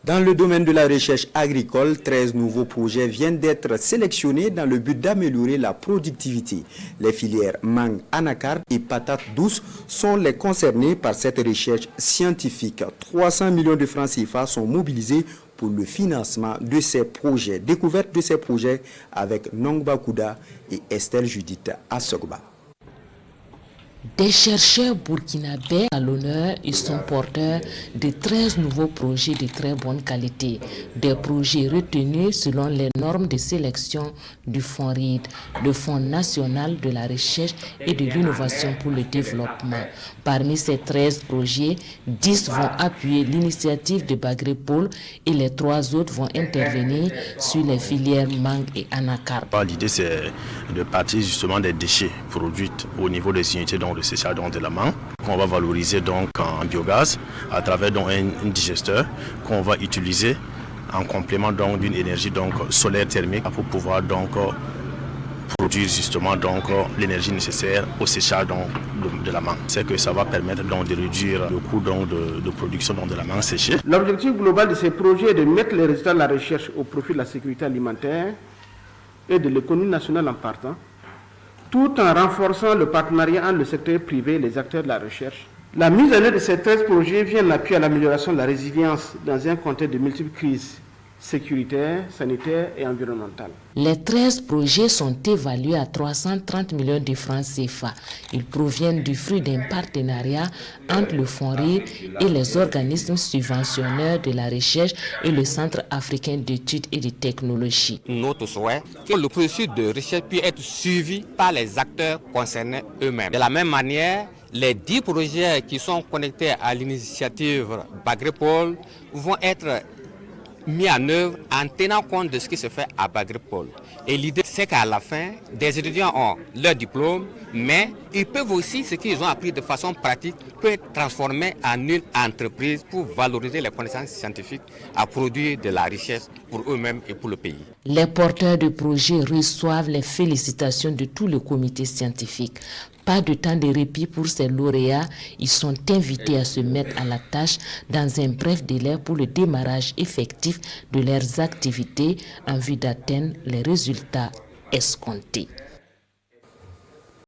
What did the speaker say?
Dans le domaine de la recherche agricole, 13 nouveaux projets viennent d'être sélectionnés dans le but d'améliorer la productivité. Les filières mangue, anacarde et patates douces sont les concernées par cette recherche scientifique. 300 millions de francs CFA sont mobilisés pour le financement de ces projets. Découverte de ces projets avec Nongba Kouda et Estelle Judith Assogba. Des chercheurs burkinabés à l'honneur, ils sont porteurs de 13 nouveaux projets de très bonne qualité. Des projets retenus selon les normes de sélection du Fonds RID, le Fonds national de la recherche et de l'innovation pour le développement. Parmi ces 13 projets, 10 vont appuyer l'initiative de Bagrépol et les 3 autres vont intervenir sur les filières mangue et anacarde. L'idée, c'est de partir justement des déchets produits au niveau des unités de séchage de la mangue, qu'on va valoriser donc en biogaz à travers donc un digesteur qu'on va utiliser en complément donc d'une énergie donc solaire thermique pour pouvoir donc produire justement donc l'énergie nécessaire au séchage donc de la mangue. C'est que ça va permettre donc de réduire le coût donc de production donc de la mangue séchée. L'objectif global de ces projets est de mettre les résultats de la recherche au profit de la sécurité alimentaire et de l'économie nationale en partant, tout en renforçant le partenariat entre le secteur privé et les acteurs de la recherche. La mise en œuvre de ces 13 projets vient en appui à l'amélioration de la résilience dans un contexte de multiples crises sécuritaires, sanitaires et environnementales. Les 13 projets sont évalués à 330 millions de francs CFA. Ils proviennent du fruit d'un partenariat entre le Fonds RID et les organismes subventionneurs de la recherche et le Centre africain d'études et de technologie. Notre souhait est que le processus de recherche puisse être suivi par les acteurs concernés eux-mêmes. De la même manière, les 10 projets qui sont connectés à l'initiative Bagrépol vont être mis en œuvre en tenant compte de ce qui se fait à Bagrépol. Et l'idée, c'est qu'à la fin, des étudiants ont leur diplôme, mais ils peuvent aussi, ce qu'ils ont appris de façon pratique, peut être transformé en une entreprise pour valoriser les connaissances scientifiques à produire de la richesse pour eux-mêmes et pour le pays. Les porteurs de projets reçoivent les félicitations de tout le comité scientifique. Pas de temps de répit pour ces lauréats. Ils sont invités à se mettre à la tâche dans un bref délai pour le démarrage effectif de leurs activités en vue d'atteindre les résultats escomptés.